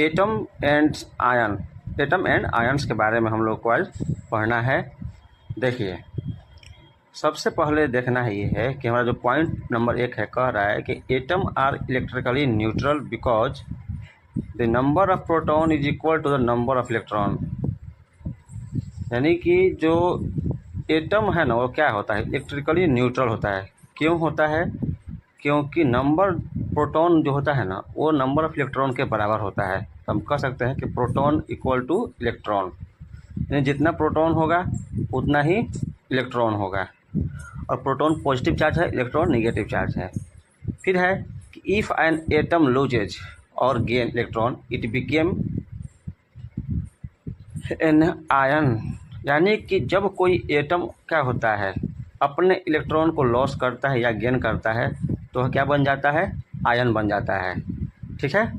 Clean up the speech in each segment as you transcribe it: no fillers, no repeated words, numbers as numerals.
Atom and ion, atom and ions के बारे में हम लोग को आज पढ़ना है। देखिए, सबसे पहले देखना ही है कि हमारा जो पॉइंट नंबर 1 है, कह रहा है कि atom are electrically neutral because the number of proton is equal to the number of electron. यानी कि जो एटम है ना, वो क्या होता है, इलेक्ट्रिकली न्यूट्रल होता है। क्यों होता है? क्योंकि नंबर प्रोटॉन जो होता है ना, वो नंबर ऑफ इलेक्ट्रॉन के बराबर होता है। तो हम कह सकते हैं कि प्रोटॉन इक्वल टू इलेक्ट्रॉन, यानी जितना प्रोटॉन होगा उतना ही इलेक्ट्रॉन होगा। और प्रोटॉन पॉजिटिव चार्ज है, इलेक्ट्रॉन नेगेटिव चार्ज है। फिर है कि इफ़ एन एटम लूजेज और gain electron it became an ion. यानी कि जब कोई एटम क्या होता है, अपने इलेक्ट्रॉन को लॉस करता है या गेन करता है, तो क्या बन जाता है? आयन बन जाता है। ठीक है।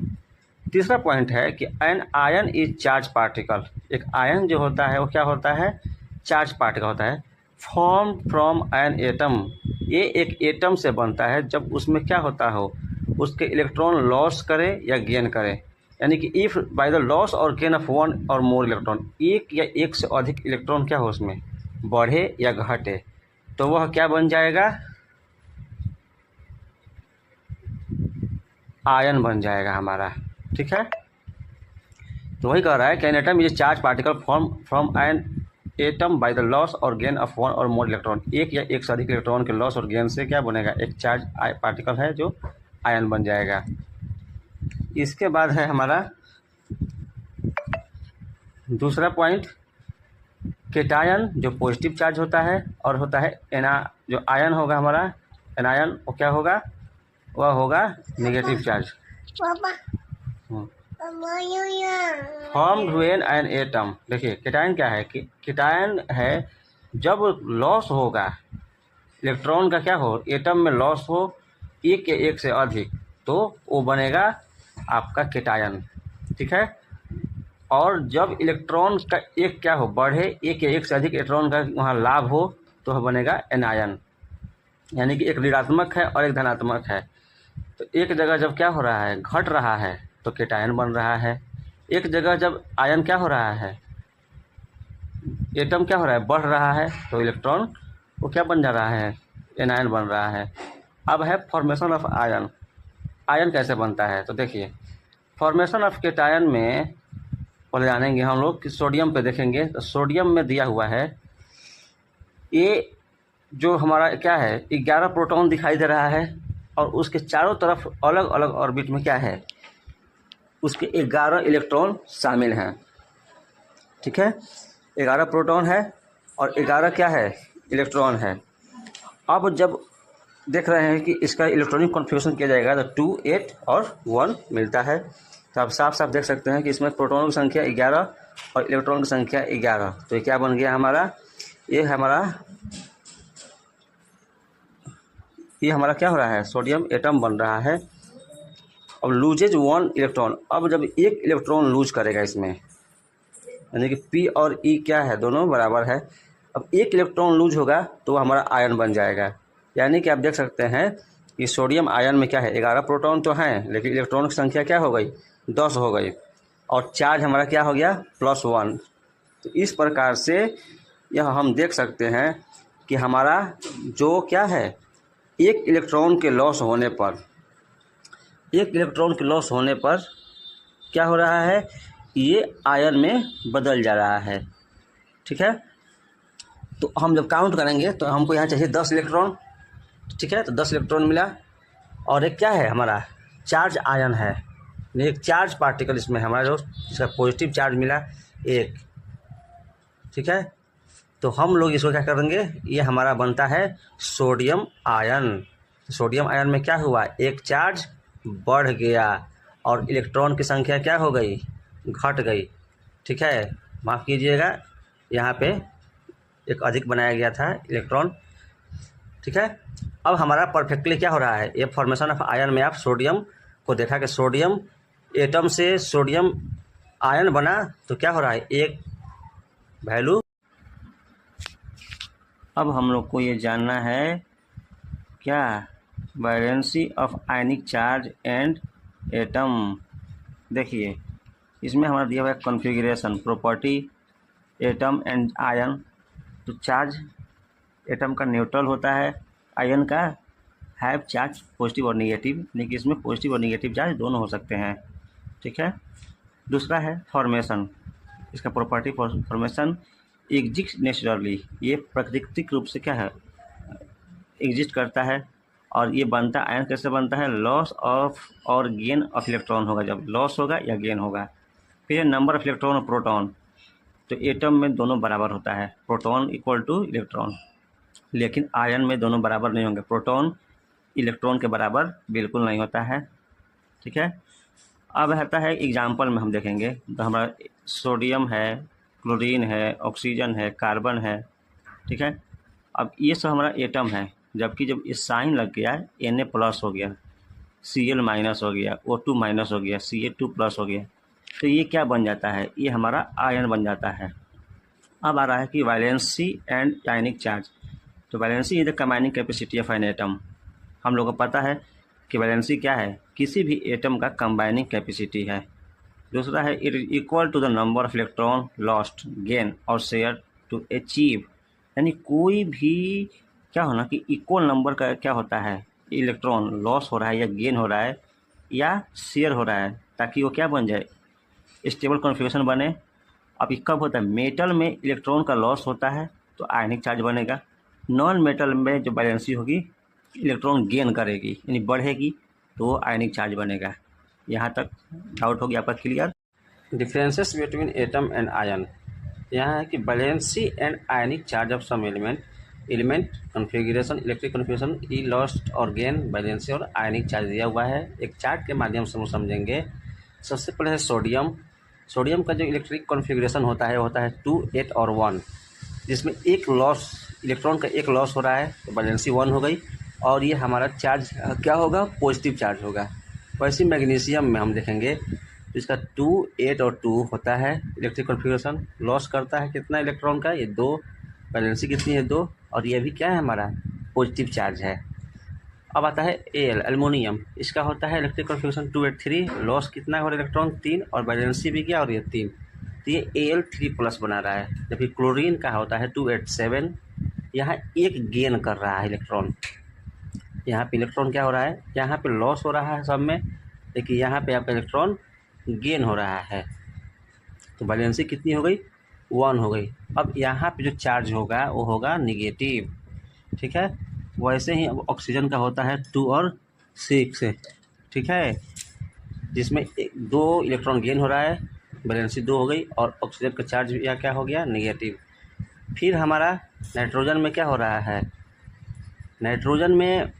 तीसरा पॉइंट है कि an ion is charge particle. एक आयन जो होता है वो क्या होता है? चार्ज पार्टिकल होता है। फॉर्म फ्रॉम एन एटम, ये एक एटम से बनता है जब उसमें क्या होता हो, उसके इलेक्ट्रॉन लॉस करे या गेन करे। यानी कि इफ़ बाय द लॉस और gain of one or more electron, एक या एक से अधिक इलेक्ट्रॉन क्या हो उसमें बढ़े या घटे, तो वह क्या बन जाएगा? आयन बन जाएगा हमारा। ठीक है। तो वही कह रहा है कि an atom is charge particle form from an atom by the loss और gain of one or more electron. एक या एक से अधिक इलेक्ट्रॉन के लॉस और गेन से क्या बनेगा? एक चार्ज पार्टिकल है जो आयन बन जाएगा। इसके बाद है हमारा दूसरा पॉइंट, केटायन जो पॉजिटिव चार्ज होता है, और होता है जो आयन होगा हमारा एनायन, वो क्या होगा? वह होगा negative charge. Formed when an atom, देखिए केटायन क्या है कि केटायन है जब लॉस होगा इलेक्ट्रॉन का, क्या हो, एटम में लॉस हो एक या एक से अधिक, तो वो बनेगा आपका केटायन। ठीक है। और जब इलेक्ट्रॉन का एक क्या हो, बढ़े, एक या एक से अधिक इलेक्ट्रॉन का वहाँ लाभ हो, तो वह बनेगा एनायन। यानी कि एक ऋणात्मक है और एक धनात्मक है। तो एक जगह जब क्या हो रहा है, घट रहा है, तो केटायन बन रहा है। एक जगह जब आयन क्या हो रहा है, एटम क्या हो रहा है, बढ़ रहा है, तो इलेक्ट्रॉन वो क्या बन जा रहा है? एनायन बन रहा है। अब है फॉर्मेशन ऑफ आयन। आयन कैसे बनता है? तो देखिए, फॉर्मेशन ऑफ केटायन में पहले जानेंगे हम लोग कि सोडियम पे देखेंगे। तो सोडियम में दिया हुआ है, ये जो हमारा क्या है, 11 प्रोटॉन दिखाई दे रहा है, और उसके चारों तरफ अलग अलग ऑर्बिट में क्या है, उसके 11 इलेक्ट्रॉन शामिल हैं। ठीक है। 11 प्रोटॉन है और 11 क्या है, इलेक्ट्रॉन है। अब जब देख रहे हैं कि इसका इलेक्ट्रॉनिक कॉन्फ़िगरेशन किया जाएगा, तो 2, 8 और 1 मिलता है। तो आप साफ साफ देख सकते हैं कि इसमें प्रोटॉनों की संख्या 11 और इलेक्ट्रॉन की संख्या 11। तो ये क्या बन गया हमारा? ये हमारा क्या हो रहा है, सोडियम एटम बन रहा है। अब लूजेज 1 इलेक्ट्रॉन, अब जब एक इलेक्ट्रॉन लूज करेगा इसमें, यानी कि P और E क्या है, दोनों बराबर है। अब एक इलेक्ट्रॉन लूज होगा तो हमारा आयन बन जाएगा। यानी कि आप देख सकते हैं कि सोडियम आयन में क्या है, 11 प्रोटॉन तो हैं, लेकिन इलेक्ट्रॉन की संख्या क्या हो गई, 10 हो गई, और चार्ज हमारा क्या हो गया, +1। तो इस प्रकार से यह हम देख सकते हैं कि हमारा जो क्या है, एक इलेक्ट्रॉन के लॉस होने पर क्या हो रहा है, ये आयन में बदल जा रहा है। ठीक है। तो हम जब काउंट करेंगे तो हमको यहाँ चाहिए 10 इलेक्ट्रॉन। ठीक है। तो 10 इलेक्ट्रॉन मिला, और एक क्या है हमारा, चार्ज आयन है, एक चार्ज पार्टिकल इसमें हमारा जो जिसका पॉजिटिव चार्ज मिला 1। ठीक है। तो हम लोग इसको क्या करेंगे, ये हमारा बनता है सोडियम आयन। सोडियम आयन में क्या हुआ, एक चार्ज बढ़ गया और इलेक्ट्रॉन की संख्या क्या हो गई, घट गई। ठीक है। माफ़ कीजिएगा, यहाँ पे एक अधिक बनाया गया था इलेक्ट्रॉन। ठीक है। अब हमारा परफेक्टली क्या हो रहा है, ये फॉर्मेशन ऑफ आयन में आप सोडियम को देखा कि सोडियम एटम से सोडियम आयन बना, तो क्या हो रहा है, एक वैल्यू। अब हम लोग को ये जानना है क्या, valency of ionic charge and atom. देखिए, इसमें हमारा दिया हुआ है configuration, property, atom and ion. तो चार्ज एटम का न्यूट्रल होता है, आयन का हैव चार्ज पॉजिटिव और नेगेटिव, लेकिन इसमें पॉजिटिव और नेगेटिव चार्ज दोनों हो सकते हैं। ठीक है। दूसरा है फॉर्मेशन, इसका प्रॉपर्टी फॉर्मेशन एग्जिस्ट नेचुरली, ये प्राकृतिक रूप से क्या है, एग्जिस्ट करता है। और ये बनता आयन कैसे बनता है, लॉस ऑफ और गेन ऑफ इलेक्ट्रॉन होगा, जब लॉस होगा या गेन होगा। फिर नंबर ऑफ इलेक्ट्रॉन और प्रोटॉन, तो एटम में दोनों बराबर होता है, प्रोटॉन इक्वल टू इलेक्ट्रॉन, लेकिन आयन में दोनों बराबर नहीं होंगे, प्रोटॉन इलेक्ट्रॉन के बराबर बिल्कुल नहीं होता है। ठीक है। अब आता है एग्जाम्पल में हम देखेंगे, तो हमारा सोडियम है, क्लोरीन है, ऑक्सीजन है, कार्बन है। ठीक है। अब ये सब हमारा एटम है, जबकि जब इस साइन लग गया Na+ हो गया, Cl- हो गया, O2- हो गया, Ca2+ हो गया, तो ये क्या बन जाता है, ये हमारा आयन बन जाता है। अब आ रहा है कि वैलेंसी एंड आयनिक चार्ज। तो valency is the combining capacity of an atom. हम लोगों को पता है कि वैलेंसी क्या है, किसी भी एटम का कंबाइनिंग कैपेसिटी है। दूसरा है it is equal to the number of electron lost, gain और शेयर टू अचीव, यानी कोई भी क्या होना कि इक्वल नंबर का क्या होता है, इलेक्ट्रॉन लॉस हो रहा है या गेन हो रहा है या शेयर हो रहा है, ताकि वो क्या बन जाए, स्टेबल कॉन्फ़िगरेशन बने। अब ये कब होता है, मेटल में इलेक्ट्रॉन का लॉस होता है तो आयनिक चार्ज बनेगा, नॉन मेटल में जो वैलेंसी होगी इलेक्ट्रॉन गेन करेगी यानी बढ़ेगी तो वो आयनिक चार्ज बनेगा। यहाँ तक डाउट हो गया आपका clear. Differences between atom and ion, यहाँ है कि valency and ionic charge of some element configuration, electric configuration, e lost और गेन, वैलेंसी और आयनिक चार्ज दिया हुआ है। एक चार्ट के माध्यम से हम समझेंगे। सबसे पहले है सोडियम। सोडियम का जो इलेक्ट्रिक कॉन्फ़िगरेशन होता है 2, 8 और 1, जिसमें एक लॉस, इलेक्ट्रॉन का एक लॉस हो रहा है तो वैलेंसी 1 हो गई, और ये हमारा चार्ज क्या होगा, पॉजिटिव चार्ज होगा। वैसे मैग्नीशियम में हम देखेंगे तो इसका 2, 8 और 2 होता है इलेक्ट्रिक कॉन्फ़िगरेशन, लॉस करता है कितना इलेक्ट्रॉन का, ये 2, वैलेंसी कितनी है 2, और ये भी क्या है हमारा पॉजिटिव चार्ज है। अब आता है एल्युमिनियम, इसका होता है इलेक्ट्रिक कॉन्फ़िगरेशन 2, 8, 3, लॉस कितना है इलेक्ट्रॉन 3, और वैलेंसी भी क्या, और ये 3, तो ये Al3+ बना रहा है। जबकि क्लोरीन का होता है 2, 8, 7, यहाँ एक गेन कर रहा है इलेक्ट्रॉन, यहाँ पे इलेक्ट्रॉन क्या हो रहा है, यहाँ पे लॉस हो रहा है सब में, लेकिन यहाँ पे आपका इलेक्ट्रॉन गेन हो रहा है, तो वैलेंसी कितनी हो गई, 1 हो गई। अब यहाँ पे जो चार्ज होगा वो होगा निगेटिव। ठीक है। वैसे ही अब ऑक्सीजन का होता है 2 और 6, ठीक है, जिसमें 2 इलेक्ट्रॉन गेन हो रहा है, वैलेंसी 2 हो गई, और ऑक्सीजन का चार्ज या क्या हो गया, नेगेटिव। फिर हमारा नाइट्रोजन में क्या हो रहा है, नाइट्रोजन में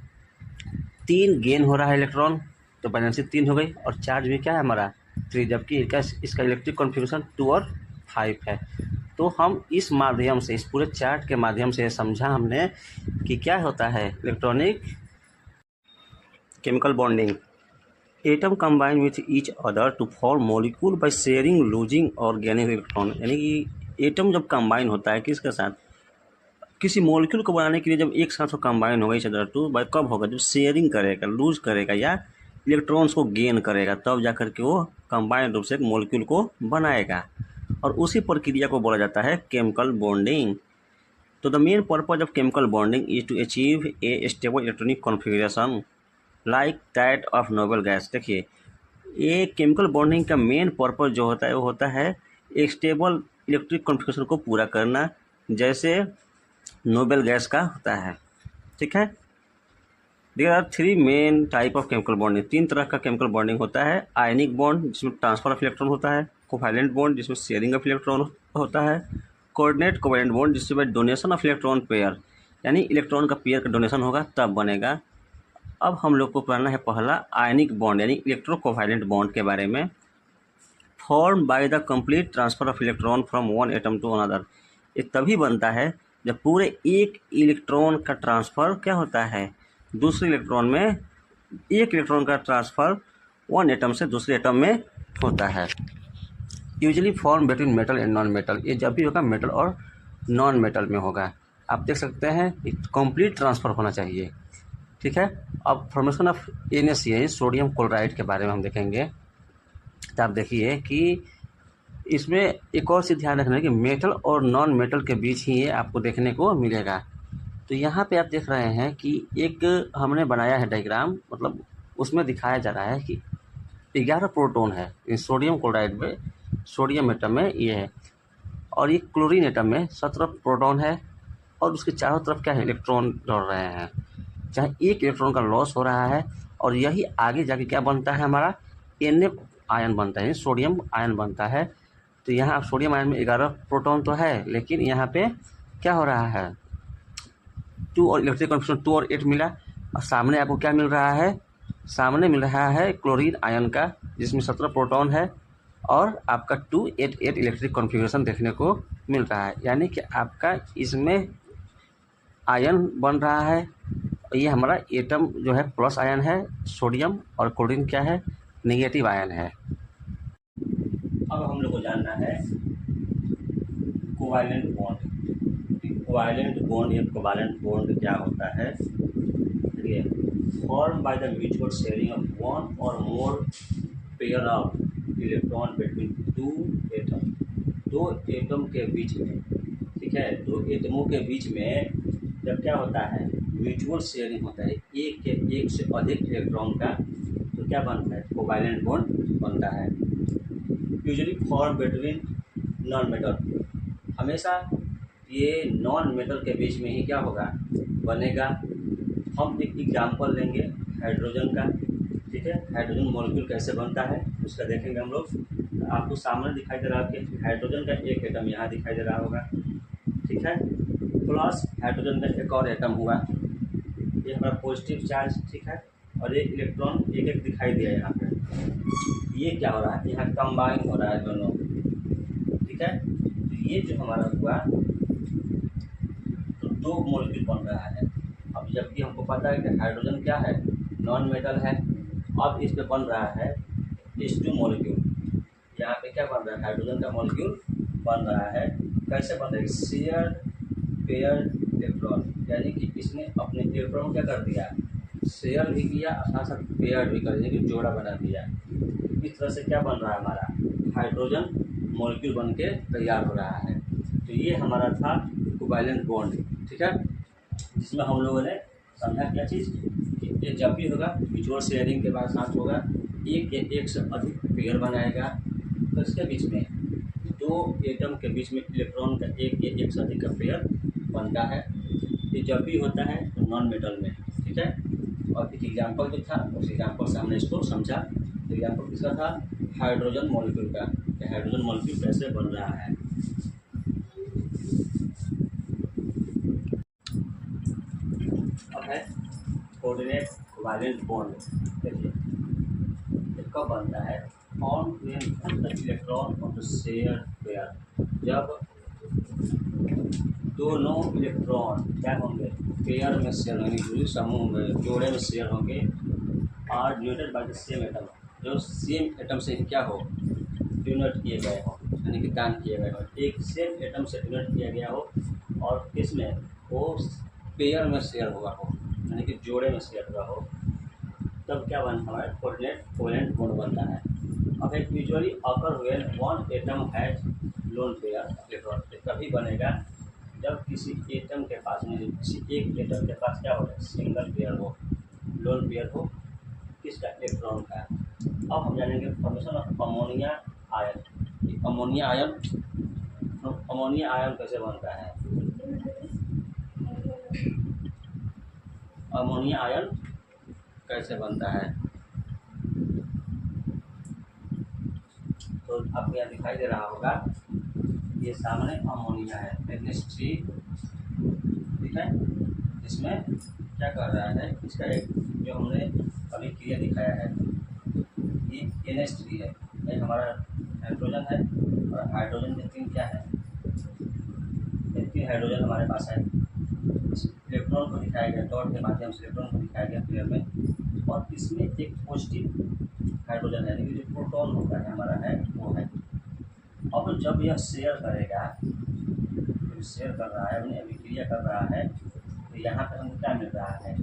3 गेन हो रहा है इलेक्ट्रॉन, तो वैलेंसी 3 हो गई, और चार्ज भी क्या है हमारा 3, जबकि इसका इलेक्ट्रिक कॉन्फ़िगरेशन 2 और 5 है। तो हम इस माध्यम से, इस पूरे चार्ट के माध्यम से समझा हमने कि क्या होता है electronic chemical bonding. Atom combine with each other to form molecule by sharing, losing और गेनिंग इलेक्ट्रॉन, यानी कि एटम जब कंबाइन होता है किसके साथ, किसी मॉलिक्यूल को बनाने के लिए जब एक साथ वो कंबाइन होगा इच अदर टू, बाय कब होगा, जब शेयरिंग करेगा, लूज करेगा या इलेक्ट्रॉन्स को गेन करेगा, तब जा कर के वो कंबाइंड रूप से एक मॉलिक्यूल को बनाएगा, और उसी प्रक्रिया को बोला जाता है केमिकल बॉन्डिंग। तो the main purpose of chemical bonding is to achieve a stable electronic configuration like that of noble gas. देखिए, ये केमिकल बॉन्डिंग का मेन पर्पज जो होता है वो होता है एक स्टेबल इलेक्ट्रिक कॉन्फ़िगरेशन को पूरा करना, जैसे नोबल गैस का होता है। ठीक है। There are 3 main type of chemical bonding, 3 तरह का केमिकल बॉन्डिंग होता है। आयनिक बॉन्ड जिसमें ट्रांसफर ऑफ इलेक्ट्रॉन होता है, कोवैलेंट बॉन्ड जिसमें शेयरिंग ऑफ इलेक्ट्रॉन होता है, कोऑर्डिनेट कोवैलेंट बॉन्ड जिसमें डोनेशन ऑफ इलेक्ट्रॉन पेयर, यानी इलेक्ट्रॉन का पेयर का डोनेशन होगा तब बनेगा। अब हम लोग को पढ़ना है पहला आयनिक बॉन्ड यानी इलेक्ट्रो कोवैलेंट बॉन्ड के बारे में। Form by the complete transfer of electron from one atom to another, ये तभी बनता है जब पूरे एक इलेक्ट्रॉन का ट्रांसफ़र क्या होता है दूसरे इलेक्ट्रॉन में, एक इलेक्ट्रॉन का ट्रांसफ़र वन एटम से दूसरे एटम में होता है। Usually form between metal and non metal, ये जब भी होगा मेटल और नॉन मेटल में होगा। आप देख सकते हैं कंप्लीट ट्रांसफ़र होना चाहिए। ठीक है। अब formation of NaCl sodium chloride के बारे में हम देखेंगे। तो आप देखिए कि इसमें एक और चीज़ ध्यान रखना है कि मेटल और नॉन मेटल के बीच ही ये आपको देखने को मिलेगा। तो यहाँ पे आप देख रहे हैं कि एक हमने बनाया है डायग्राम, मतलब उसमें दिखाया जा रहा है कि 11 प्रोटॉन है इस सोडियम क्लोराइड में, सोडियम एटम में ये है, और ये क्लोरीन एटम में 17 प्रोटॉन है, और उसके चारों तरफ क्या है, इलेक्ट्रॉन दौड़ रहे हैं, जहाँ एक इलेक्ट्रॉन का लॉस हो रहा है, और यही आगे जाके क्या बनता है, हमारा Na आयन बनता है, सोडियम आयन बनता है। तो यहाँ सोडियम आयन में 11 प्रोटॉन तो है, लेकिन यहाँ पे क्या हो रहा है, 2 और इलेक्ट्रिक कॉन्फिगरेशन 2 और 8 मिला, और सामने आपको क्या मिल रहा है, सामने मिल रहा है क्लोरीन आयन का, जिसमें 17 प्रोटॉन है, और आपका 2 8 8 इलेक्ट्रिक कॉन्फिगरेशन देखने को मिल रहा है। यानी कि आपका इसमें आयन बन रहा है, ये हमारा एटम जो है प्लस आयन है सोडियम, और क्लोरीन क्या है, नेगेटिव आयन है। अब हम लोग को जानना है कोवैलेंट बॉन्ड। कोवैलेंट बॉन्ड या कोवैलेंट बॉन्ड क्या होता है, देखिए, form by the mutual sharing of one or more pair of electron between two atom, दो एटम के बीच में, ठीक है, दो एटमों के बीच में जब क्या होता है, म्यूचुअल शेयरिंग होता है एक से अधिक इलेक्ट्रॉन का, तो क्या बनता है, कोवैलेंट बॉन्ड बनता है। Usually form between non metal, हमेशा ये नॉन मेटल के बीच में ही क्या होगा, बनेगा। हम एक एग्जाम्पल लेंगे हाइड्रोजन का, ठीक है, हाइड्रोजन मॉलिक्यूल कैसे बनता है उसका देखेंगे हम लोग। आपको सामने दिखाई दे रहा है कि हाइड्रोजन का एक एटम यहाँ दिखाई दे रहा होगा, ठीक है, प्लस हाइड्रोजन का एक और एटम हुआ, ये हमारा पॉजिटिव चार्ज, ठीक है, और एक इलेक्ट्रॉन एक एक दिखाई दिया यहाँ पे। ये क्या हो रहा है, यहाँ कंबाइन हो रहा है दोनों, ठीक है। तो ये जो हमारा हुआ, तो दो मॉलिक्यूल बन रहा है। अब जबकि हमको पता है कि हाइड्रोजन क्या है, नॉन मेटल है, अब इस पे बन रहा है H2 मॉलिक्यूल। यहाँ पे क्या बन रहा है, हाइड्रोजन का मॉलिक्यूल बन रहा है। कैसे बन रहा है, शेयर पेयर इलेक्ट्रॉन, यानी कि इसने अपने इलेक्ट्रॉन क्या कर दिया, शेयर भी किया, साथ साथ पेयर भी कर दिया, कि जोड़ा बना दिया। इस तरह से क्या बन रहा है, हमारा हाइड्रोजन मॉलिक्यूल बन के तैयार हो रहा है। तो ये हमारा था कोवैलेंट बॉन्ड, ठीक है, जिसमें हम लोगों ने समझा क्या चीज़, कि ये जब भी होगा म्यूचुअल शेयरिंग के बाद साथ होगा, एक से अधिक पेयर बनाएगा, तो इसके बीच में दो एटम के बीच में इलेक्ट्रॉन का एक से अधिक का पेयर बनता है। ये जब भी होता है तो नॉन मेटल में, ठीक है। और एक एग्जाम्पल जो था, उस एग्जाम्पल से हमने इसको समझा। एग्जाम्पल किसका था, हाइड्रोजन मॉलिक्यूल का, कि हाइड्रोजन मॉलिक्यूल कैसे बन रहा है। अब है कोऑर्डिनेट कोवैलेंट बॉन्ड। देखिए ये कब बनता है, on when the electron of the share pair, जब दोनों इलेक्ट्रॉन क्या होंगे, पेयर में शेयर होंगे, समूह में, जोड़े में शेयर होंगे, are united by the same atom, जो सेम एटम से क्या हो, यूनिट किए गए हो, यानी कि दान किए गए हो, एक सेम एटम से यूनिट किया गया हो, और किसमें, वो पेयर में शेयर हुआ हो, यानी कि जोड़े में शेयर हुआ हो, तब क्या बनता है, हमारा कोवैलेंट बॉन्ड बनता है। अब एक usually occur when one atom has lone pair electron, कभी बनेगा जब किसी एटम के पास में, किसी एक एटम के पास क्या हो, सिंगल पेयर हो, लोन पेयर हो, किसका, इलेक्ट्रॉन का। अब हम जानेंगे formation of ammonia ion. Ammonia ion कैसे बनता है, अमोनिया आयन कैसे बनता है, तो आपको यहाँ दिखाई दे रहा होगा, ये सामने अमोनिया है, NH3, ठीक है, इसमें क्या कर रहा है, इसका एक जो हमने अभी क्रिया दिखाया है, ये NH3 है, ये हमारा हाइड्रोजन है, और हाइड्रोजन के तीन क्या है, तीन हाइड्रोजन हमारे पास है। इलेक्ट्रॉन को दिखाया गया, डॉट के माध्यम से इलेक्ट्रॉन को दिखाया गया पेयर में, और इसमें एक पॉजिटिव हाइड्रोजन है, लेकिन जो प्रोटॉन होता है हमारा है वो है। अब जब यह शेयर करेगा, तो शेयर कर रहा है, उन्हें अभिक्रिया कर रहा है, तो यहाँ पर हमको क्या मिल रहा है,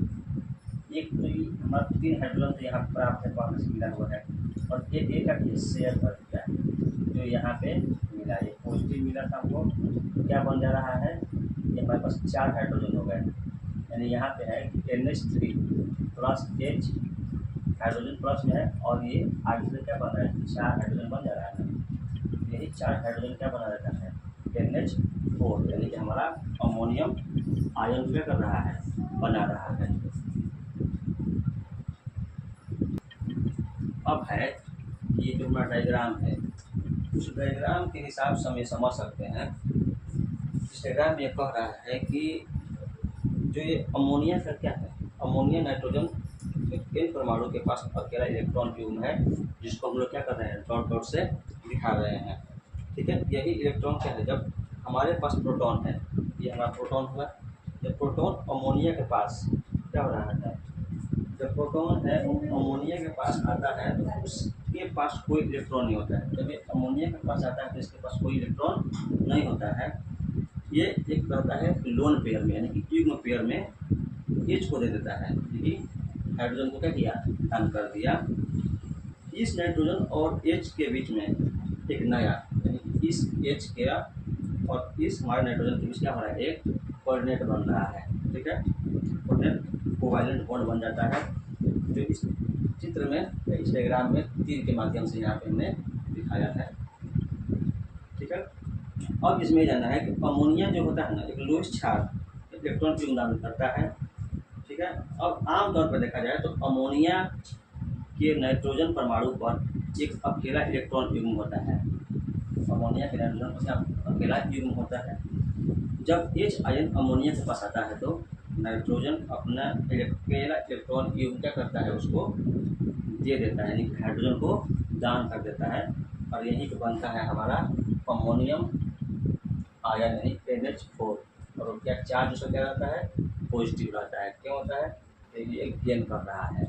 एक तो हमारा तीन हाइड्रोजन तो यहाँ पर आपके पास मिला हुआ है, और ये का शेयर कर दिया जो यहाँ पे मिला, ये पॉजिटिव मिला था हमको, तो क्या बन जा रहा है, ये हमारे पास 4 हाइड्रोजन हो गए। यानी यहाँ पे है NH3 plus H hydrogen plus में है, और ये आगे से क्या बन रहा है, 4 हाइड्रोजन बन जा रहा है। यही 4 हाइड्रोजन क्या बना रहता है, NH4, यानी कि हमारा अमोनियम आयन क्या कर रहा है, बना रहा है। अब है ये जो हमारा डायग्राम है, उस डायग्राम के हिसाब से हम ये समझ सकते हैं। इस डायग्राम में कह रहा है कि जो ये अमोनिया का क्या है, अमोनिया नाइट्रोजन इन परमाणु के पास अकेला इलेक्ट्रॉन युग्म है, जिसको हम लोग क्या कर रहे हैं, डॉट डॉट से दिखा रहे हैं। ठीक है, यही इलेक्ट्रॉन क्या है, जब हमारे पास प्रोटॉन है, ये हमारा प्रोटॉन हुआ, जब प्रोटॉन अमोनिया के पास क्या हो रहा है, जब प्रोटॉन है अमोनिया के पास आता है तो उसके पास कोई इलेक्ट्रॉन नहीं होता है। जब ये अमोनिया के पास आता है तो इसके पास कोई इलेक्ट्रॉन नहीं होता है। ये एक रहता है लोन पेयर में, यानी कि युग्म पेयर में H को दे देता है, यानी हाइड्रोजन को क्या किया, दान कर दिया। इस नाइट्रोजन और H के बीच में एक नया, यानी इस H के और इस हमारे नाइट्रोजन के बीच क्या हो रहा है, एक कोऑर्डिनेट बन रहा है। ठीक है, कोऑर्डिनेट कोवैलेंट बॉन्ड बन जाता है, जो इस चित्र में, इस डायग्राम में तीर के माध्यम से यहाँ पे हमने दिखाया है। ठीक है, अब इसमें जानना है कि अमोनिया जो होता है ना, एक लोहेश क्षार इलेक्ट्रॉन की दान करता है। ठीक है, अब आमतौर पर देखा जाए तो अमोनिया के नाइट्रोजन परमाणु पर एक अकेला इलेक्ट्रॉन युग्म होता है। अमोनिया के नाइट्रोजन पर अकेला युग्म होता है। जब H आयन अमोनिया के पास आता है तो नाइट्रोजन अपना अकेला इलेक्ट्रॉन युग्म क्या करता है, उसको दे देता है, यानी हाइड्रोजन को दान कर देता है, और यही बनता है हमारा अमोनियम आयन, यानी NH4। और क्या चार्ज उसका क्या रहता है, पॉजिटिव रहता है। क्यों होता है, ये गेन कर रहा है।